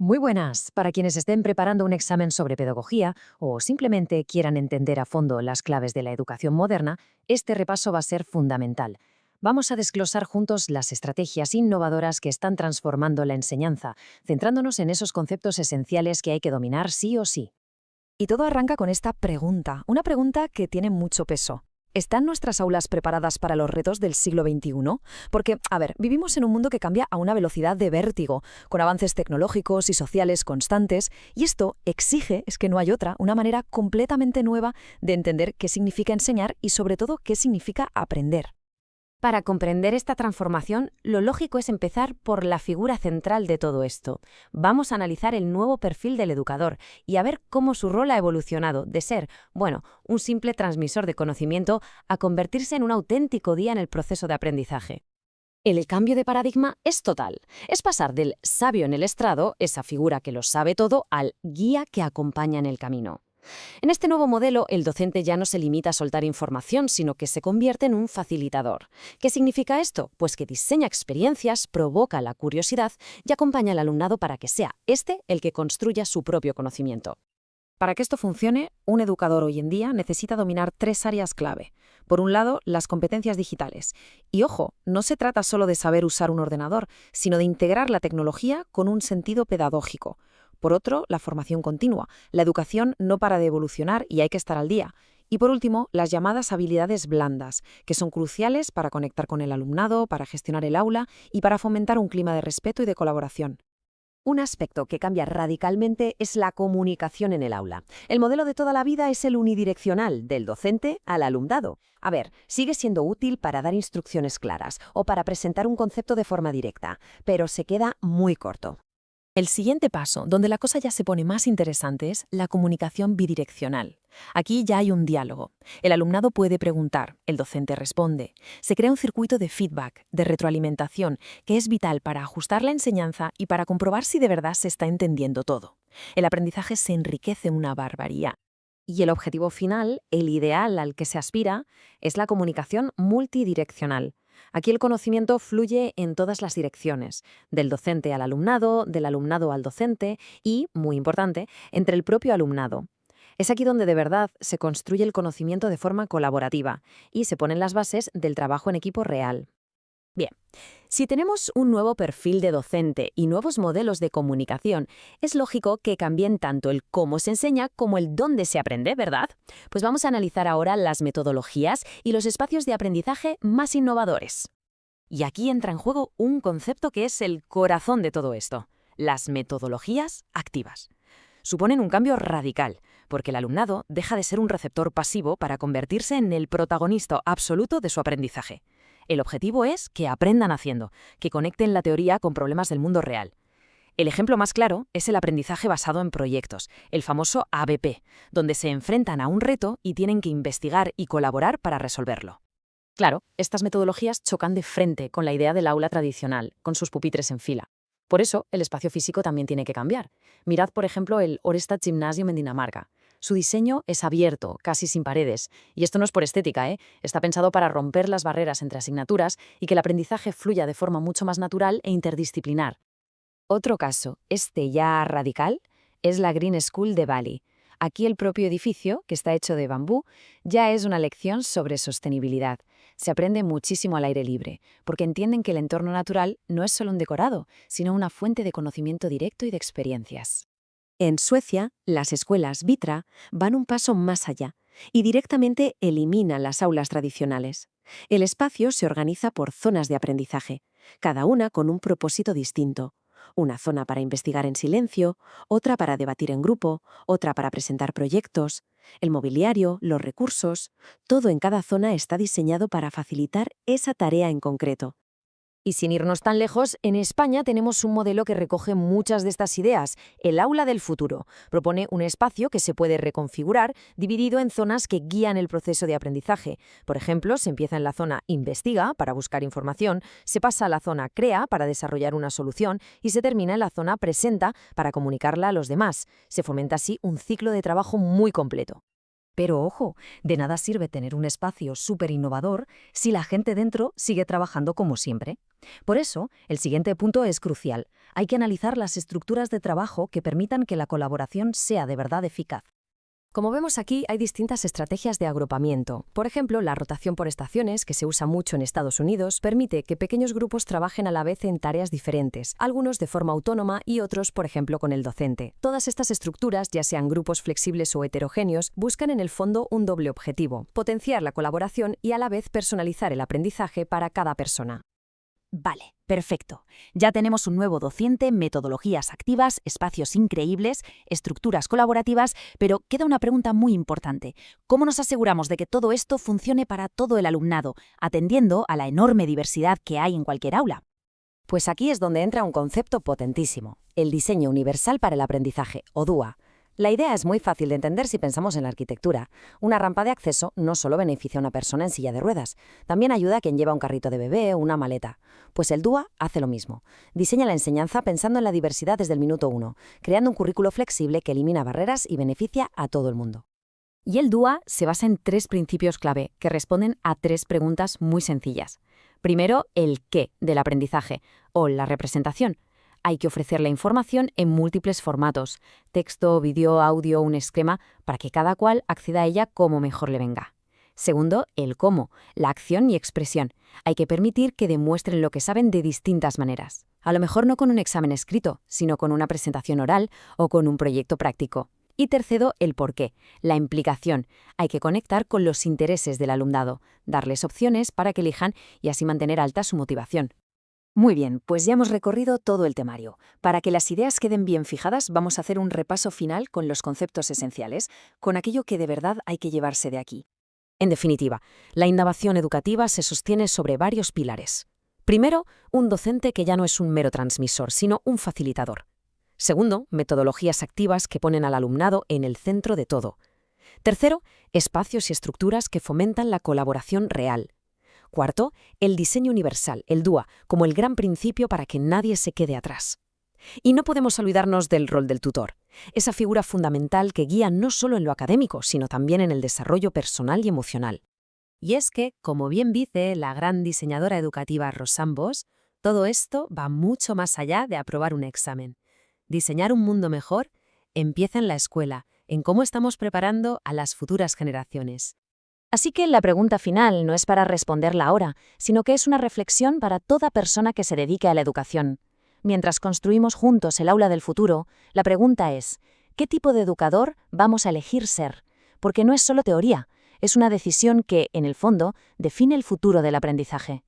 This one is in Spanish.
Muy buenas. Para quienes estén preparando un examen sobre pedagogía o simplemente quieran entender a fondo las claves de la educación moderna, este repaso va a ser fundamental. Vamos a desglosar juntos las estrategias innovadoras que están transformando la enseñanza, centrándonos en esos conceptos esenciales que hay que dominar sí o sí. Y todo arranca con esta pregunta, una pregunta que tiene mucho peso. ¿Están nuestras aulas preparadas para los retos del siglo XXI? Porque, a ver, vivimos en un mundo que cambia a una velocidad de vértigo, con avances tecnológicos y sociales constantes, y esto exige, es que no hay otra, una manera completamente nueva de entender qué significa enseñar y sobre todo qué significa aprender. Para comprender esta transformación, lo lógico es empezar por la figura central de todo esto. Vamos a analizar el nuevo perfil del educador y a ver cómo su rol ha evolucionado de ser, un simple transmisor de conocimiento a convertirse en un auténtico guía en el proceso de aprendizaje. El cambio de paradigma es total. Es pasar del sabio en el estrado, esa figura que lo sabe todo, al guía que acompaña en el camino. En este nuevo modelo, el docente ya no se limita a soltar información, sino que se convierte en un facilitador. ¿Qué significa esto? Pues que diseña experiencias, provoca la curiosidad y acompaña al alumnado para que sea este el que construya su propio conocimiento. Para que esto funcione, un educador hoy en día necesita dominar tres áreas clave. Por un lado, las competencias digitales. Y ojo, no se trata solo de saber usar un ordenador, sino de integrar la tecnología con un sentido pedagógico. Por otro, la formación continua. La educación no para de evolucionar y hay que estar al día. Y por último, las llamadas habilidades blandas, que son cruciales para conectar con el alumnado, para gestionar el aula y para fomentar un clima de respeto y de colaboración. Un aspecto que cambia radicalmente es la comunicación en el aula. El modelo de toda la vida es el unidireccional, del docente al alumnado. A ver, sigue siendo útil para dar instrucciones claras o para presentar un concepto de forma directa, pero se queda muy corto. El siguiente paso, donde la cosa ya se pone más interesante, es la comunicación bidireccional. Aquí ya hay un diálogo. El alumnado puede preguntar, el docente responde. Se crea un circuito de feedback, de retroalimentación, que es vital para ajustar la enseñanza y para comprobar si de verdad se está entendiendo todo. El aprendizaje se enriquece una barbaridad. Y el objetivo final, el ideal al que se aspira, es la comunicación multidireccional. Aquí el conocimiento fluye en todas las direcciones, del docente al alumnado, del alumnado al docente y, muy importante, entre el propio alumnado. Es aquí donde de verdad se construye el conocimiento de forma colaborativa y se ponen las bases del trabajo en equipo real. Bien, si tenemos un nuevo perfil de docente y nuevos modelos de comunicación, es lógico que cambien tanto el cómo se enseña como el dónde se aprende, ¿verdad? Pues vamos a analizar ahora las metodologías y los espacios de aprendizaje más innovadores. Y aquí entra en juego un concepto que es el corazón de todo esto: las metodologías activas. Suponen un cambio radical, porque el alumnado deja de ser un receptor pasivo para convertirse en el protagonista absoluto de su aprendizaje. El objetivo es que aprendan haciendo, que conecten la teoría con problemas del mundo real. El ejemplo más claro es el aprendizaje basado en proyectos, el famoso ABP, donde se enfrentan a un reto y tienen que investigar y colaborar para resolverlo. Claro, estas metodologías chocan de frente con la idea del aula tradicional, con sus pupitres en fila. Por eso, el espacio físico también tiene que cambiar. Mirad, por ejemplo, el Orestat Gymnasium en Dinamarca. Su diseño es abierto, casi sin paredes. Y esto no es por estética, ¿eh? Está pensado para romper las barreras entre asignaturas y que el aprendizaje fluya de forma mucho más natural e interdisciplinar. Otro caso, este ya radical, es la Green School de Bali. Aquí el propio edificio, que está hecho de bambú, ya es una lección sobre sostenibilidad. Se aprende muchísimo al aire libre, porque entienden que el entorno natural no es solo un decorado, sino una fuente de conocimiento directo y de experiencias. En Suecia, las escuelas Vitra van un paso más allá y directamente eliminan las aulas tradicionales. El espacio se organiza por zonas de aprendizaje, cada una con un propósito distinto. Una zona para investigar en silencio, otra para debatir en grupo, otra para presentar proyectos. El mobiliario, los recursos, todo en cada zona está diseñado para facilitar esa tarea en concreto. Y sin irnos tan lejos, en España tenemos un modelo que recoge muchas de estas ideas, el aula del futuro. Propone un espacio que se puede reconfigurar, dividido en zonas que guían el proceso de aprendizaje. Por ejemplo, se empieza en la zona investiga, para buscar información, se pasa a la zona crea, para desarrollar una solución, y se termina en la zona presenta, para comunicarla a los demás. Se fomenta así un ciclo de trabajo muy completo. Pero ojo, de nada sirve tener un espacio súper innovador si la gente dentro sigue trabajando como siempre. Por eso, el siguiente punto es crucial. Hay que analizar las estructuras de trabajo que permitan que la colaboración sea de verdad eficaz. Como vemos aquí, hay distintas estrategias de agrupamiento. Por ejemplo, la rotación por estaciones, que se usa mucho en Estados Unidos, permite que pequeños grupos trabajen a la vez en tareas diferentes, algunos de forma autónoma y otros, por ejemplo, con el docente. Todas estas estructuras, ya sean grupos flexibles o heterogéneos, buscan en el fondo un doble objetivo: potenciar la colaboración y a la vez personalizar el aprendizaje para cada persona. Vale, perfecto. Ya tenemos un nuevo docente, metodologías activas, espacios increíbles, estructuras colaborativas, pero queda una pregunta muy importante. ¿Cómo nos aseguramos de que todo esto funcione para todo el alumnado, atendiendo a la enorme diversidad que hay en cualquier aula? Pues aquí es donde entra un concepto potentísimo: el diseño universal para el aprendizaje, o DUA. La idea es muy fácil de entender si pensamos en la arquitectura. Una rampa de acceso no solo beneficia a una persona en silla de ruedas, también ayuda a quien lleva un carrito de bebé o una maleta. Pues el DUA hace lo mismo. Diseña la enseñanza pensando en la diversidad desde el minuto 1, creando un currículo flexible que elimina barreras y beneficia a todo el mundo. Y el DUA se basa en 3 principios clave que responden a 3 preguntas muy sencillas. Primero, el qué del aprendizaje, o la representación. Hay que ofrecer la información en múltiples formatos: texto, vídeo, audio, un esquema, para que cada cual acceda a ella como mejor le venga. Segundo, el cómo, la acción y expresión. Hay que permitir que demuestren lo que saben de distintas maneras. A lo mejor no con un examen escrito, sino con una presentación oral o con un proyecto práctico. Y tercero, el porqué, la implicación. Hay que conectar con los intereses del alumnado, darles opciones para que elijan y así mantener alta su motivación. Muy bien, pues ya hemos recorrido todo el temario. Para que las ideas queden bien fijadas, vamos a hacer un repaso final con los conceptos esenciales, con aquello que de verdad hay que llevarse de aquí. En definitiva, la innovación educativa se sostiene sobre varios pilares. Primero, un docente que ya no es un mero transmisor, sino un facilitador. Segundo, metodologías activas que ponen al alumnado en el centro de todo. Tercero, espacios y estructuras que fomentan la colaboración real. Cuarto, el diseño universal, el DUA, como el gran principio para que nadie se quede atrás. Y no podemos olvidarnos del rol del tutor, esa figura fundamental que guía no solo en lo académico, sino también en el desarrollo personal y emocional. Y es que, como bien dice la gran diseñadora educativa Rosanne Bosch, todo esto va mucho más allá de aprobar un examen. Diseñar un mundo mejor empieza en la escuela, en cómo estamos preparando a las futuras generaciones. Así que la pregunta final no es para responderla ahora, sino que es una reflexión para toda persona que se dedique a la educación. Mientras construimos juntos el aula del futuro, la pregunta es: ¿qué tipo de educador vamos a elegir ser? Porque no es solo teoría, es una decisión que, en el fondo, define el futuro del aprendizaje.